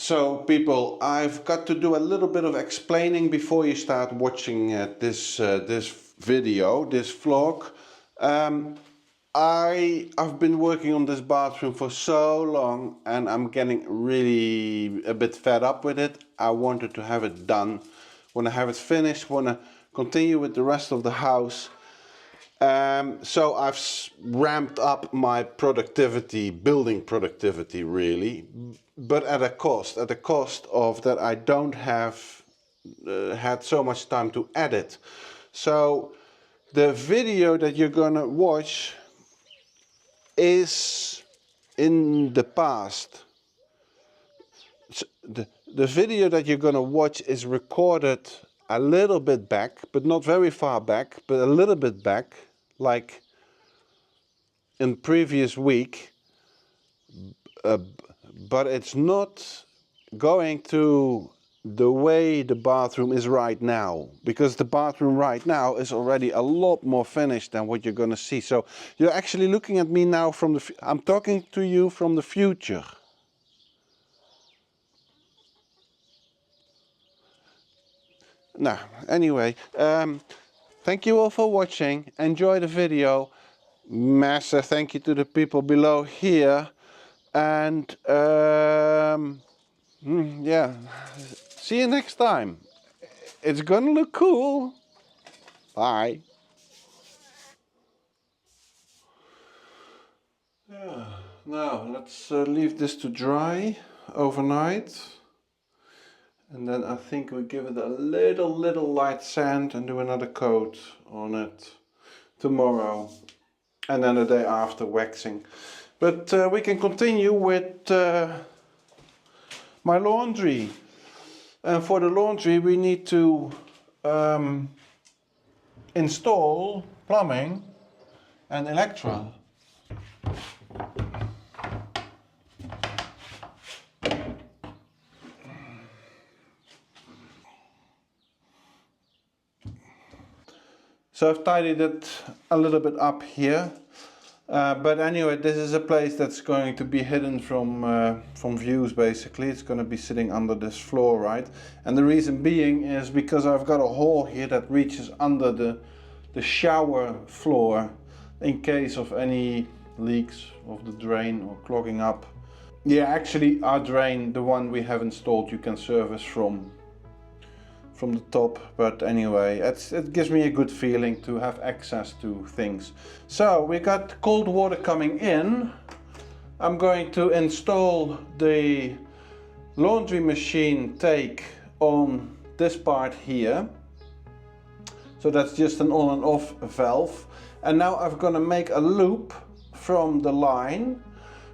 So people, I've got to do a little bit of explaining before you start watching this video, this vlog. I've been working on this bathroom for so long and I'm getting really a bit fed up with it. I wanted to have it done, want to have it finished, want to continue with the rest of the house. So I've ramped up my productivity, building productivity really, but at a cost of that I don't have had so much time to edit. So the video that you're gonna watch is in the past. So the video that you're gonna watch is recorded a little bit back, but not very far back, but a little bit back, like in previous week, but it's not going to the way the bathroom is right now, because the bathroom right now is already a lot more finished than what you're gonna see. So you're actually looking at me now from the, I'm talking to you from the future. Now, anyway, thank you all for watching. Enjoy the video. Massive thank you to the people below here. And yeah, see you next time. It's gonna look cool. Bye. Yeah, now let's leave this to dry overnight. And then I think we'll give it a little light sand and do another coat on it tomorrow. And then the day after waxing. But we can continue with my laundry. And for the laundry we need to install plumbing and electrical. So I've tidied it a little bit up here, but anyway, this is a place that's going to be hidden from views basically. It's going to be sitting under this floor, right? And the reason being is because I've got a hole here that reaches under the shower floor in case of any leaks of the drain or clogging up. Yeah, actually our drain, the one we have installed, you can service from the top, but anyway, it gives me a good feeling to have access to things. So we got cold water coming in. I'm going to install the laundry machine take on this part here. So that's just an on and off valve. And now I'm gonna make a loop from the line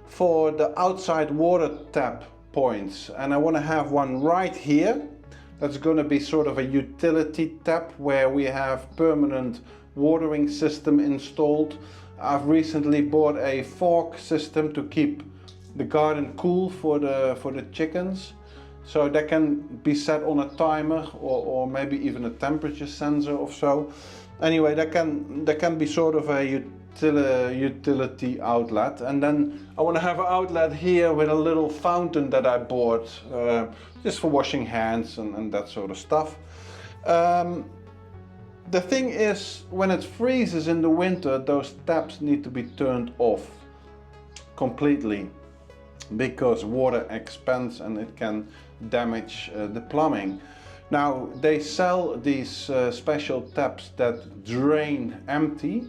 for the outside water tap points. And I wanna have one right here. That's going to be sort of a utility tap where we have permanent watering system installed. I've recently bought a fork system to keep the garden cool for the chickens. So that can be set on a timer or maybe even a temperature sensor or so. Anyway, that can be sort of a utility outlet. And then I want to have an outlet here with a little fountain that I bought just for washing hands and that sort of stuff. The thing is, when it freezes in the winter, those taps need to be turned off completely because water expands and it can damage the plumbing. Now they sell these special taps that drain empty.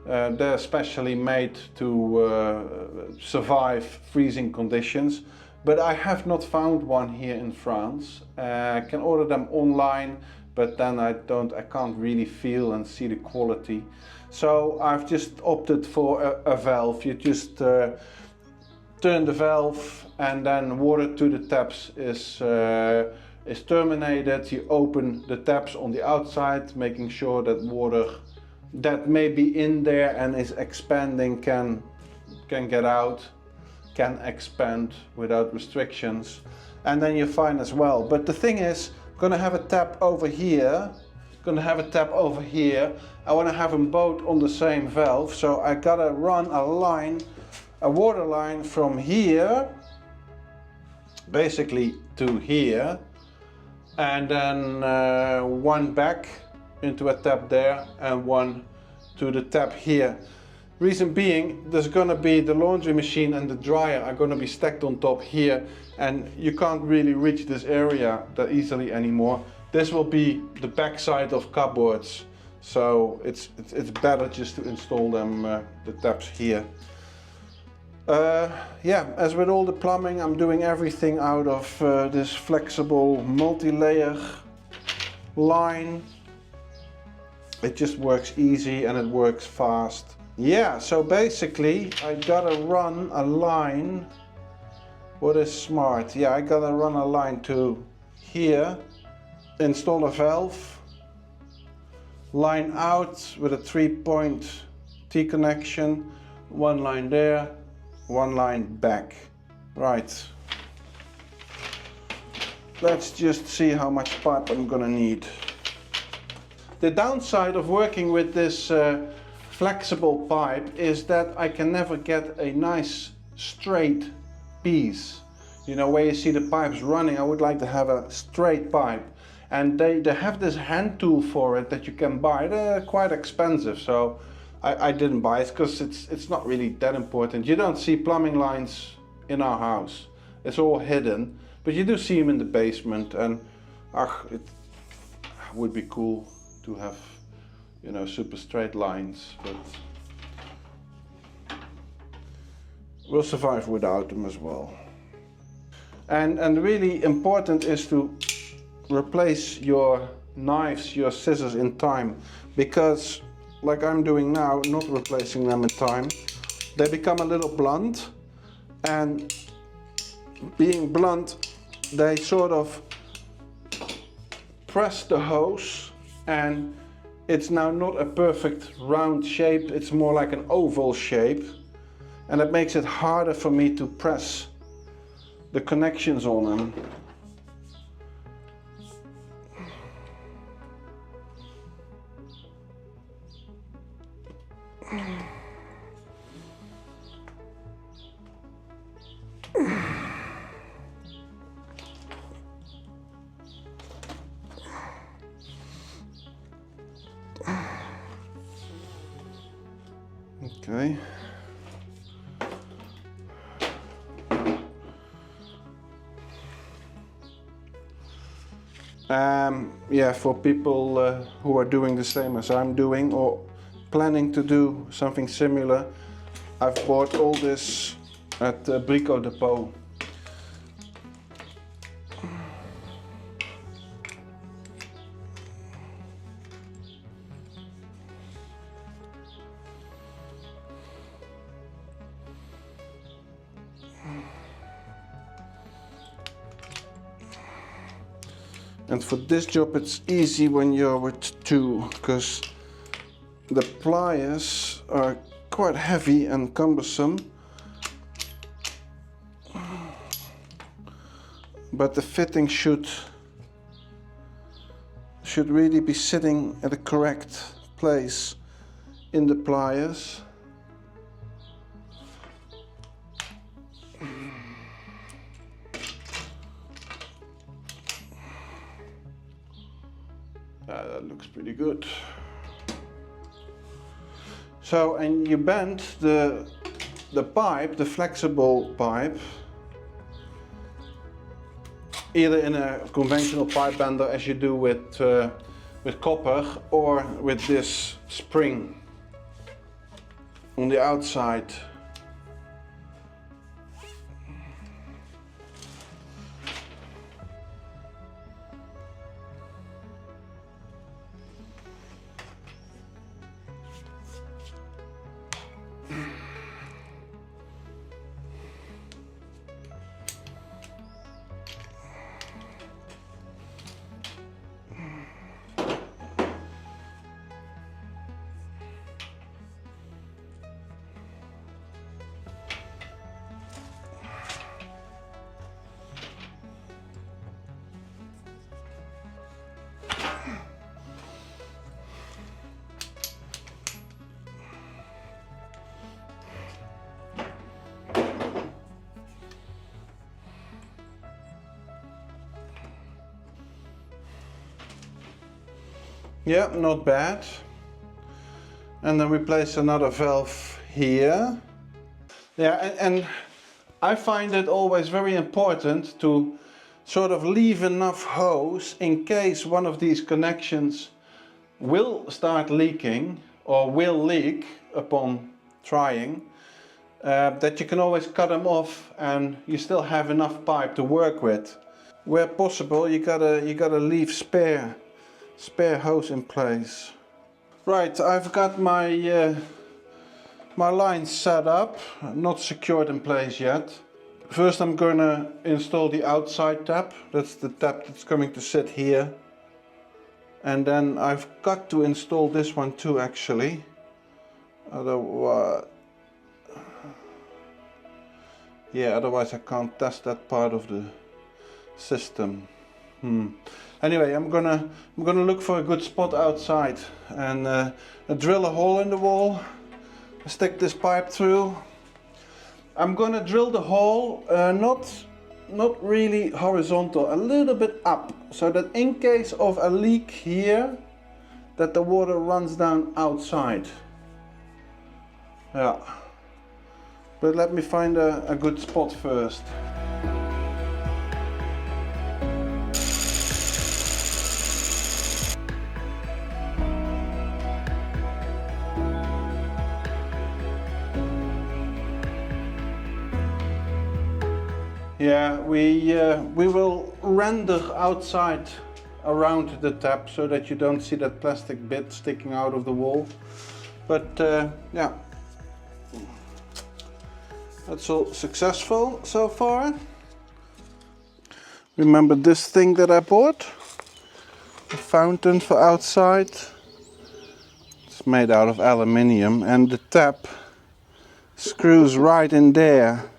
They're specially made to survive freezing conditions, but I have not found one here in France. I can order them online, but then I can't really feel and see the quality. So I've just opted for a valve. You just turn the valve and then water to the taps is terminated. You open the taps on the outside, making sure that water that may be in there and is expanding can get out, can expand without restrictions, and then you're fine as well. But the thing is, I'm gonna have a tap over here, gonna have a tap over here. I want to have them both on the same valve, so I gotta run a line, a water line from here basically to here, and then one back into a tap there and one to the tap here. Reason being, there's gonna be the laundry machine and the dryer are gonna be stacked on top here, and you can't really reach this area that easily anymore. This will be the back side of cupboards, so it's better just to install them, the taps here. Yeah, as with all the plumbing, I'm doing everything out of this flexible multi-layer line. It just works easy and it works fast. Yeah, so basically I gotta run a line. What is smart? Yeah, I gotta run a line to here, install a valve, line out with a 3-point T connection, one line there, one line back. Right. Let's just see how much pipe I'm gonna need. The downside of working with this flexible pipe is that I can never get a nice straight piece. You know, where you see the pipes running, I would like to have a straight pipe. And they have this hand tool for it that you can buy. They're quite expensive, so I didn't buy it because it's not really that important. You don't see plumbing lines in our house. It's all hidden, but you do see them in the basement, and it would be cool to have, you know, super straight lines, but we'll survive without them as well. And really important is to replace your knives, your scissors in time, because like I'm doing now, not replacing them in time, they become a little blunt, and being blunt, they sort of press the hose, and it's now not a perfect round shape, it's more like an oval shape, and it makes it harder for me to press the connections on them. Okay. Yeah, for people who are doing the same as I'm doing or planning to do something similar, I've bought all this at Brico Depot. And for this job it's easy when you're with two, because the pliers are quite heavy and cumbersome, but the fitting should really be sitting at the correct place in the pliers. That looks pretty good. So, and you bend the pipe, the flexible pipe, either in a conventional pipe bender as you do with copper, or with this spring on the outside. Yeah, not bad. And then we place another valve here. Yeah, and I find it always very important to sort of leave enough hose in case one of these connections will start leaking or will leak upon trying, that you can always cut them off and you still have enough pipe to work with. Where possible, you gotta leave spare hose in place. Right, I've got my my lines set up, not secured in place yet. First I'm gonna install the outside tap. That's the tap that's coming to sit here. And then I've got to install this one too, actually. Otherwise, yeah, otherwise I can't test that part of the system. Anyway, I'm gonna look for a good spot outside and drill a hole in the wall. Stick this pipe through. I'm gonna drill the hole not really horizontal, a little bit up, so that in case of a leak here, that the water runs down outside. Yeah, but let me find a good spot first. Yeah, we will render outside around the tap so that you don't see that plastic bit sticking out of the wall. But yeah, that's all successful so far. Remember this thing that I bought? A fountain for outside. It's made out of aluminium and the tap screws right in there.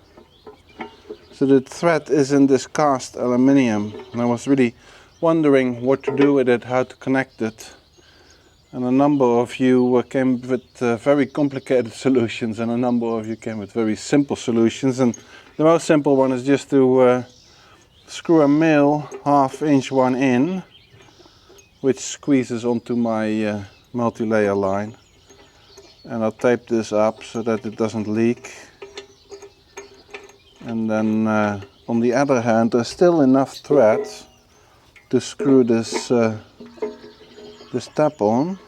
So the thread is in this cast aluminium, and I was really wondering what to do with it, how to connect it. And a number of you came with very complicated solutions, and a number of you came with very simple solutions. And the most simple one is just to screw a male 1/2 inch one in, which squeezes onto my multi-layer line. And I'll tape this up so that it doesn't leak. And then on the other hand, there's still enough thread to screw this this tap on,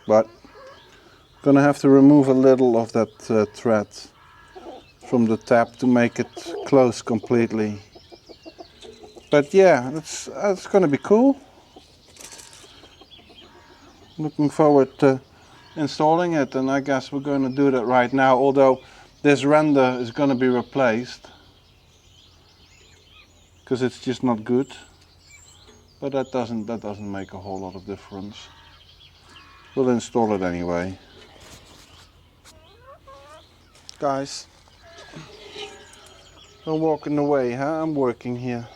but I'm gonna have to remove a little of that thread from the tap to make it close completely. But yeah, it's gonna be cool. Looking forward to installing it, and I guess we're going to do that right now, although this render is going to be replaced because it's just not good, but that doesn't make a whole lot of difference. We'll install it anyway. Guys, don't walk in the way, huh? I'm working here.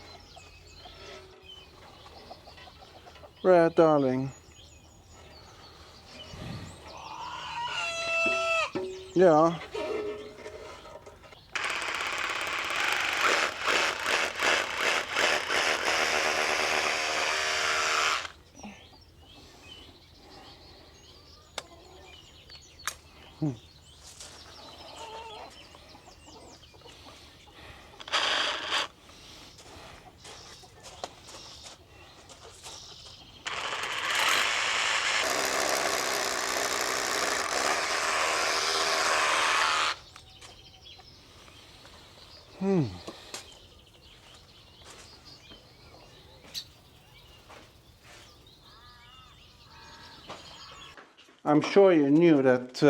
Red, darling. Yeah. I'm sure you knew that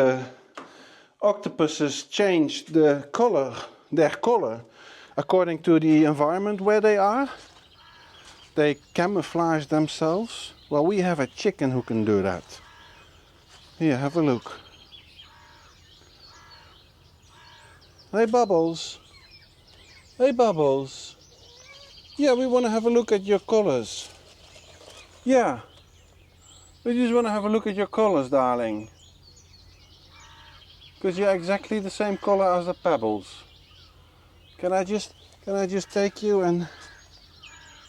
octopuses change their color according to the environment where they are. They camouflage themselves. Well, we have a chicken who can do that. Here, have a look. Hey Bubbles. Hey Bubbles. Yeah, we want to have a look at your colors. Yeah. We just want to have a look at your colors, darling. Because you're exactly the same color as the pebbles. Can I just take you and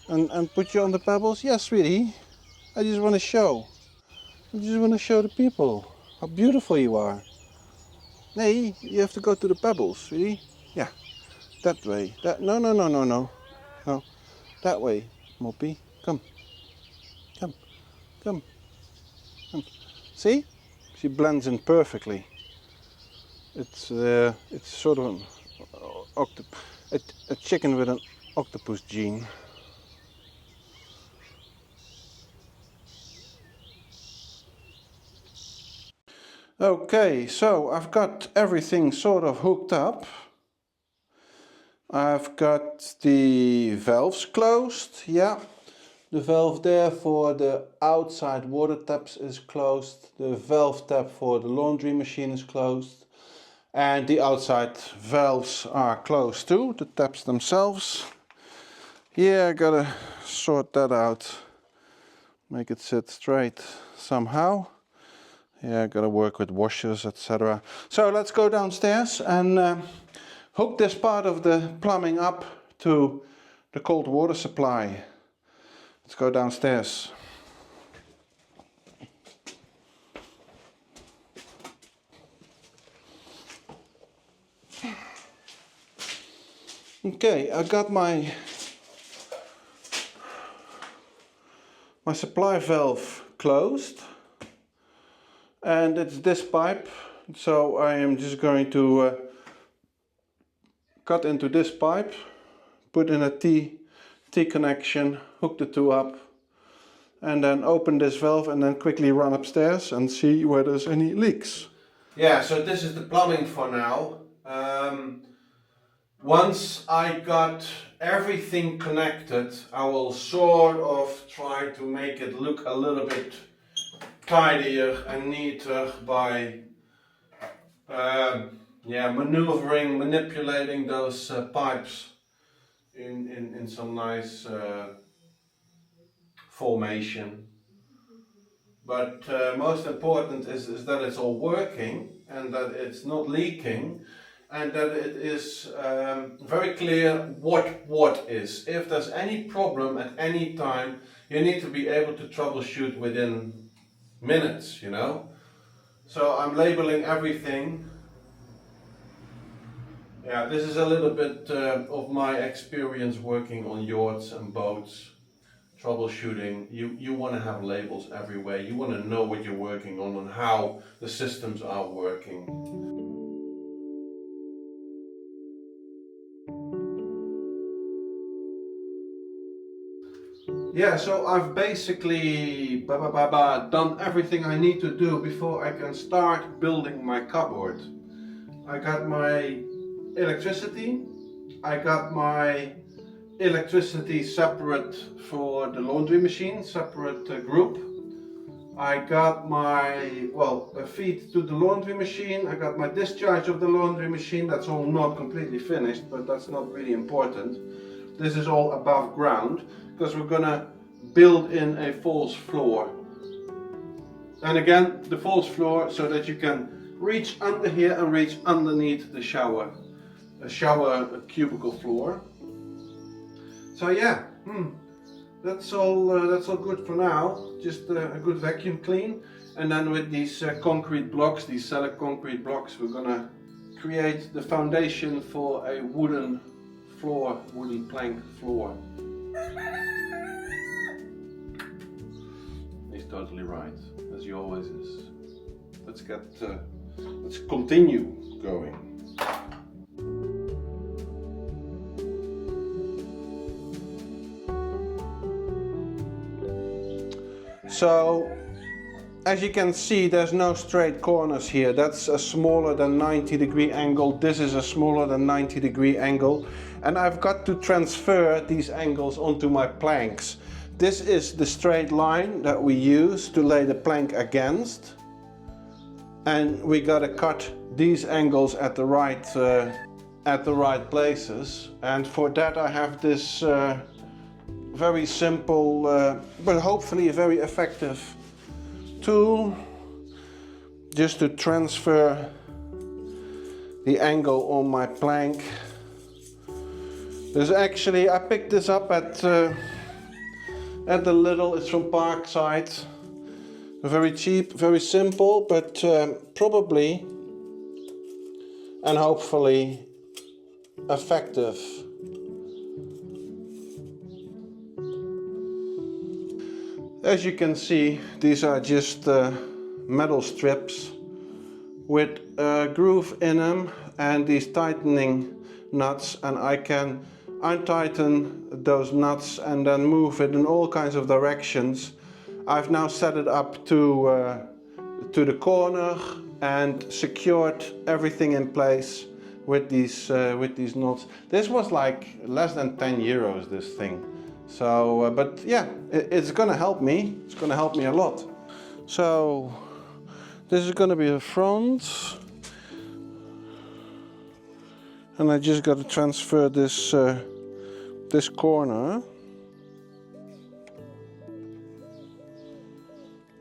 and put you on the pebbles? Yes, sweetie. I just want to show. I just want to show the people how beautiful you are. Nee, you have to go to the pebbles, sweetie. Yeah, that way. No, no, no, no, no. No, that way, Moppy. Come, come, come, come. See? She blends in perfectly. It's sort of a chicken with an octopus gene. Okay, so I've got everything sort of hooked up. I've got the valves closed, yeah. The valve there for the outside water taps is closed. The valve tap for the laundry machine is closed. And the outside valves are closed too, the taps themselves. Yeah, I gotta sort that out. Make it sit straight somehow. Yeah, I gotta work with washers, etc. So let's go downstairs and hook this part of the plumbing up to the cold water supply. Let's go downstairs. Okay, I got my supply valve closed, and it's this pipe, so I am just going to cut into this pipe, put in a T connection, hook the two up, and then open this valve and then quickly run upstairs and see where there's any leaks. Yeah, so this is the plumbing for now. Once I got everything connected, I will sort of try to make it look a little bit tidier and neater by manipulating those pipes in some nice formation. But most important is that it's all working and that it's not leaking, and that it is very clear what is. If there's any problem at any time, you need to be able to troubleshoot within minutes, you know. So I'm labeling everything. Yeah, this is a little bit of my experience working on yachts and boats. Troubleshooting, you want to have labels everywhere. You want to know what you're working on and how the systems are working. Yeah, so I've basically done everything I need to do before I can start building my cupboard. I got my electricity, I got my electricity separate for the laundry machine, separate group. I got my, a feed to the laundry machine, I got my discharge of the laundry machine. That's all not completely finished, but that's not really important. This is all above ground, because we're gonna build in a false floor. And again, the false floor so that you can reach under here and reach underneath the shower. A cubicle floor. So yeah, that's all good for now. Just a good vacuum clean, and then with these concrete blocks, these solid concrete blocks, we're gonna create the foundation for a wooden plank floor. He's totally right, as he always is. Let's continue going. So, as you can see, there's no straight corners here. That's a smaller than 90-degree angle. This is a smaller than 90-degree angle. And I've got to transfer these angles onto my planks. This is the straight line that we use to lay the plank against. And we gotta cut these angles at the right places. And for that I have this very simple, but hopefully a very effective tool, just to transfer the angle on my plank. There's actually, I picked this up at Add a little, it's from Parkside. Very cheap, very simple, but probably and hopefully effective. As you can see, these are just metal strips with a groove in them and these tightening nuts, and I can untighten those nuts and then move it in all kinds of directions. I've now set it up to the corner and secured everything in place with these nuts. This was like less than 10 euros, this thing. So, but yeah, it's gonna help me. It's gonna help me a lot. So, this is gonna be the front. And I just gotta transfer this, this corner.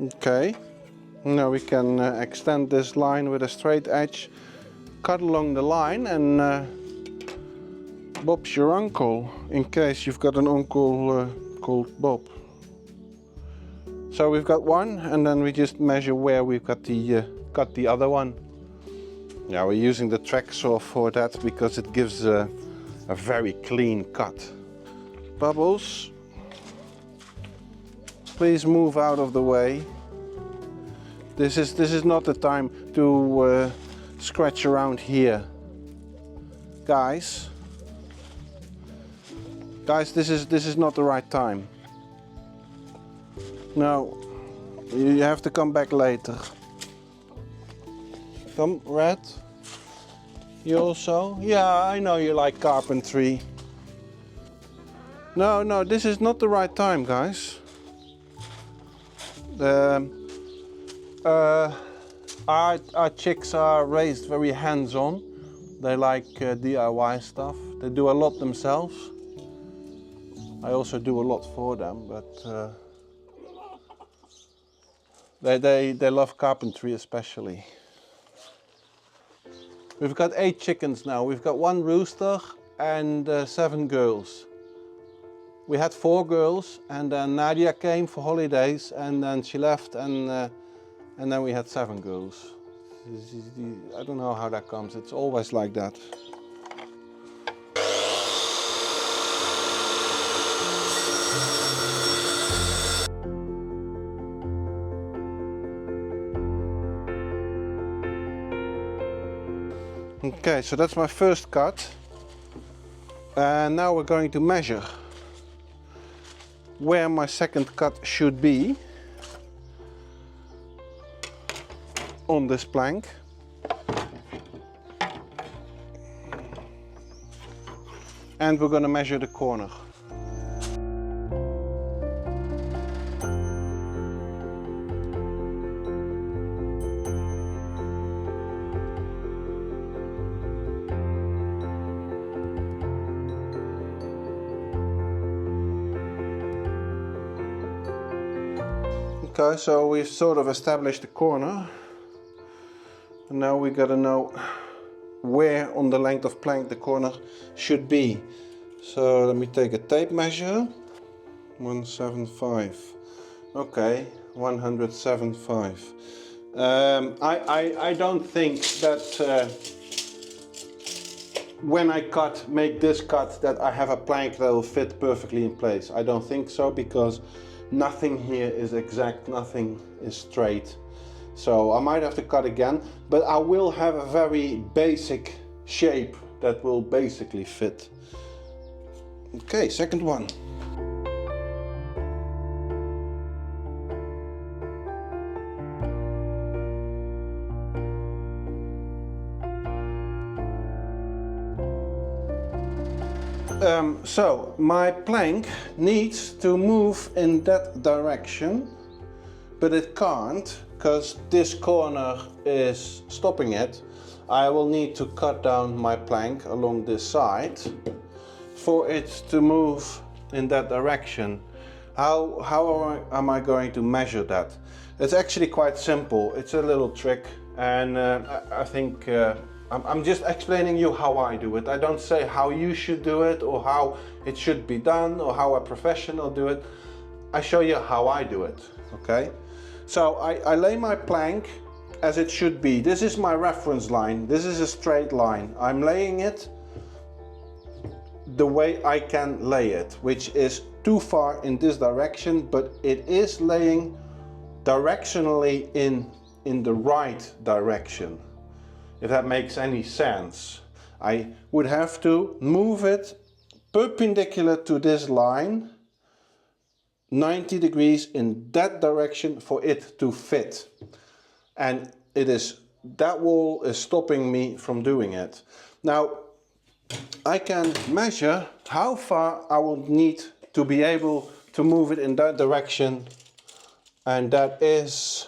Okay, now we can extend this line with a straight edge, cut along the line, and Bob's your uncle, in case you've got an uncle called Bob. So we've got one, and then we just measure where we've got the other one. Yeah, we're using the track saw for that because it gives a very clean cut. Bubbles, please move out of the way. This is not the time to scratch around here. Guys, this is not the right time. No, you have to come back later. Come, Red. You also? Yeah, I know you like carpentry. No, this is not the right time, guys. Our chicks are raised very hands-on. They like DIY stuff. They do a lot themselves. I also do a lot for them, but they love carpentry especially. We've got 8 chickens now. We've got 1 rooster and 7 girls. We had 4 girls, and then Nadia came for holidays, and then she left, and then we had 7 girls. I don't know how that comes. It's always like that. Okay, so that's my first cut. And now we're going to measure where my second cut should be on this plank. And we're going to measure the corner. Okay, so we've sort of established the corner, and now we gotta know where on the length of plank the corner should be. So let me take a tape measure. 175. Okay, 175. I don't think that when I make this cut, that I have a plank that will fit perfectly in place. I don't think so, because nothing here is exact, nothing is straight. So I might have to cut again, but I will have a very basic shape that will basically fit. Okay, second one. So my plank needs to move in that direction, but it can't because this corner is stopping it. I will need to cut down my plank along this side for it to move in that direction. How am I going to measure that? It's actually quite simple. It's a little trick, and I think I'm just explaining you how I do it. I don't say how you should do it or how it should be done or how a professional do it. I show you how I do it, okay? So I lay my plank as it should be. This is my reference line. This is a straight line. I'm laying it the way I can lay it, which is too far in this direction, but it is laying directionally in the right direction, if that makes any sense. I would have to move it perpendicular to this line 90 degrees in that direction for it to fit, and that wall is stopping me from doing it. Now I can measure how far I will need to be able to move it in that direction, and that is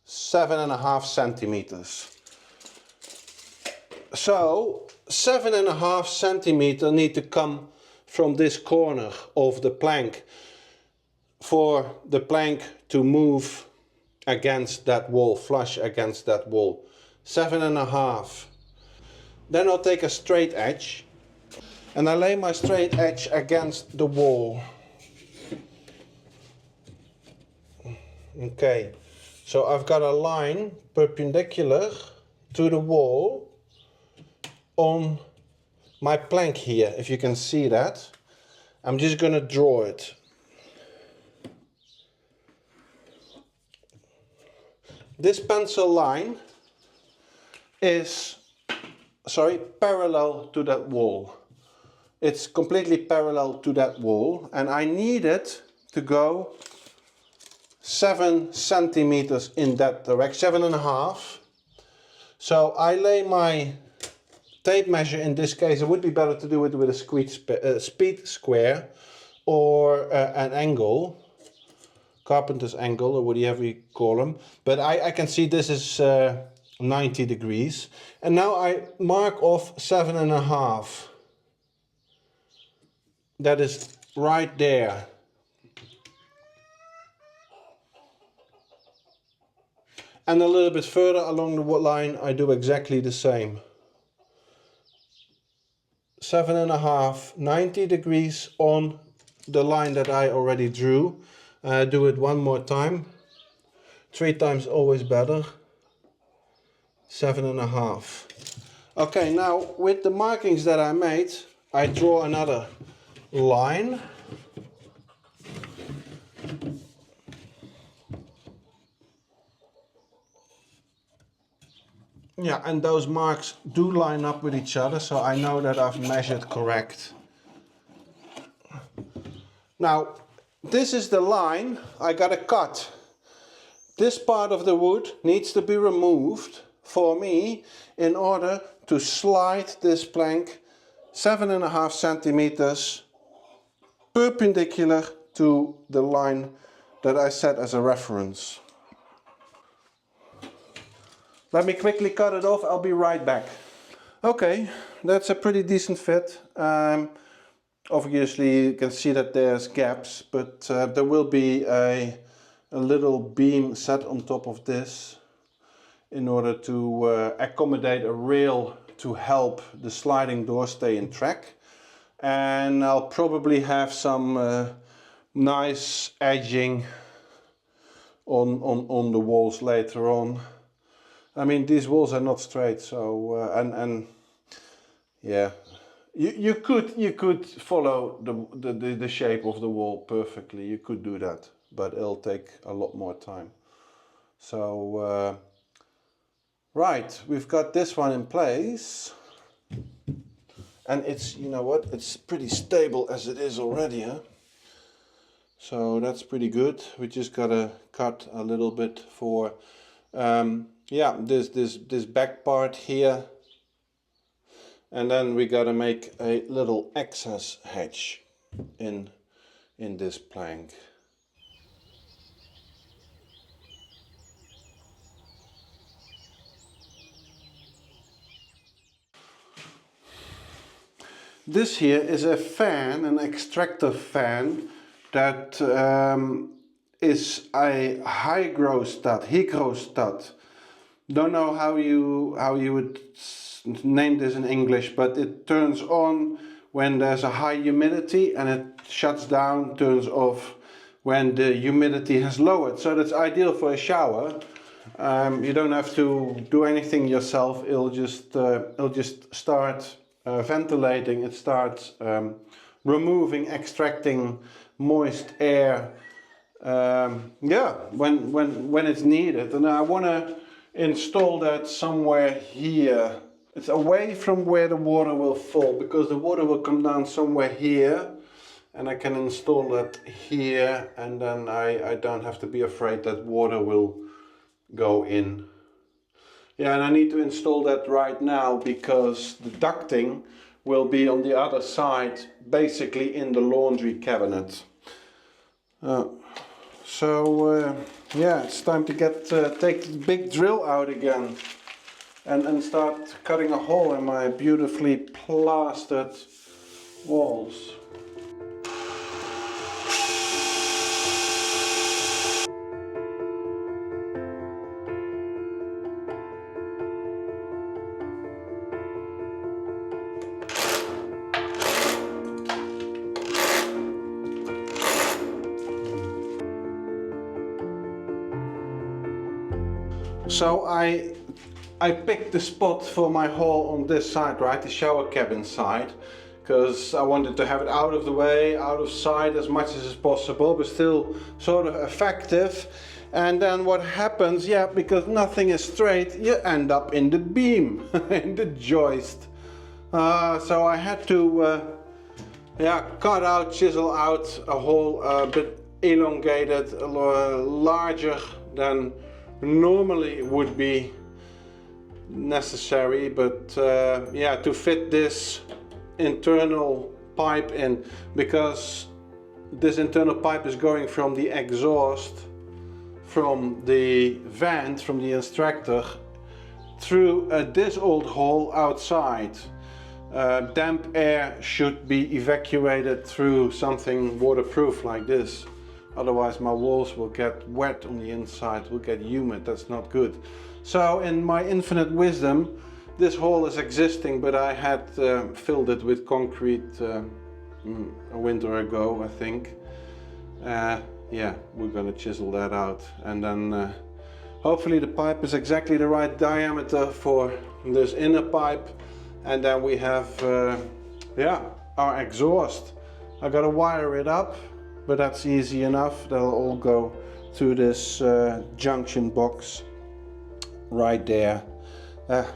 7.5 centimeters. So 7.5 centimeters need to come from this corner of the plank for the plank to move against that wall, flush against that wall. 7.5. Then I'll take a straight edge and I lay my straight edge against the wall. Okay, so I've got a line perpendicular to the wall on my plank here, if you can see that. I'm just going to draw it. This pencil line is, parallel to that wall. It's completely parallel to that wall, and I need it to go 7 centimeters in that direction, 7.5. So I lay my tape measure. In this case, it would be better to do it with a speed square or an angle. Carpenter's angle, or whatever you call them, but I can see this is 90 degrees, and now I mark off 7.5. That is right there. And a little bit further along the line I do exactly the same. 7.5, 90 degrees on the line that I already drew. Do it one more time. 3 times always better. 7.5. Okay, now with the markings that I made, I draw another line. Yeah, and those marks do line up with each other, so I know that I've measured correct. Now, this is the line I gotta cut. This part of the wood needs to be removed for me in order to slide this plank 7.5 centimeters perpendicular to the line that I set as a reference. Let me quickly cut it off, I'll be right back. Okay, that's a pretty decent fit. Obviously you can see that there's gaps, but there will be a little beam set on top of this in order to accommodate a rail to help the sliding door stay in track. And I'll probably have some nice edging on the walls later on. I mean, these walls are not straight, so and yeah. You could follow the shape of the wall perfectly. You could do that, but it'll take a lot more time. So right, we've got this one in place, and it's, you know what, it's pretty stable as it is already, huh? So that's pretty good. We just gotta cut a little bit for yeah, this back part here. And then we gotta make a little access hatch in this plank. This here is a fan, an Extractor fan, that is a high-grow stud, high-grow stud. Don't know how you would name this in English, but it turns on when there's a high humidity and it shuts down, turns off when the humidity has lowered. So that's ideal for a shower. You don't have to do anything yourself. It'll just start ventilating. It starts removing, extracting moist air. Yeah, when it's needed. And I want to install that somewhere here. It's away from where the water will fall, because the water will come down somewhere here, and I can install that here, and then I don't have to be afraid that water will go in. Yeah, and I need to install that right now because the ducting will be on the other side, basically in the laundry cabinet. Yeah, it's time to take the big drill out again and start cutting a hole in my beautifully plastered walls. So I picked the spot for my hole on this side, right, the shower cabin side, because I wanted to have it out of the way, out of sight as much as possible, but still sort of effective. And then what happens, yeah, because nothing is straight, you end up in the beam, in the joist. So I had to cut out, chisel out a hole a bit elongated, larger than normally would be necessary, but yeah, to fit this internal pipe in, because this internal pipe is going from the exhaust from the vent, from the extractor, through this old hole outside. Damp air should be evacuated through something waterproof like this. Otherwise my walls will get wet on the inside, will get humid. That's not good. So in my infinite wisdom, this hole is existing, but I had filled it with concrete a winter ago, I think. Yeah, we're gonna chisel that out, and then hopefully the pipe is exactly the right diameter for this inner pipe, and then we have yeah, our exhaust. I gotta wire it up, but that's easy enough. They'll all go to this junction box right there.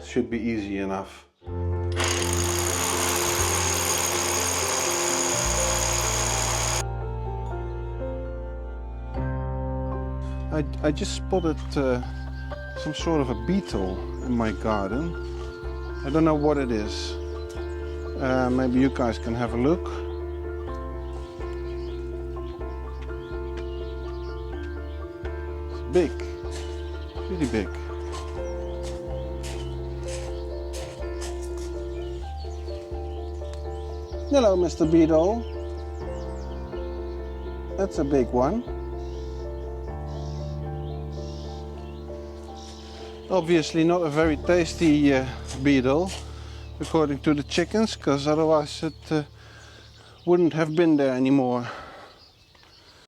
Should be easy enough. I just spotted some sort of a beetle in my garden. I don't know what it is. Maybe you guys can have a look. It's big, really big. Hello, Mr. Beetle. That's a big one. Obviously not a very tasty beetle, according to the chickens, because otherwise it wouldn't have been there anymore.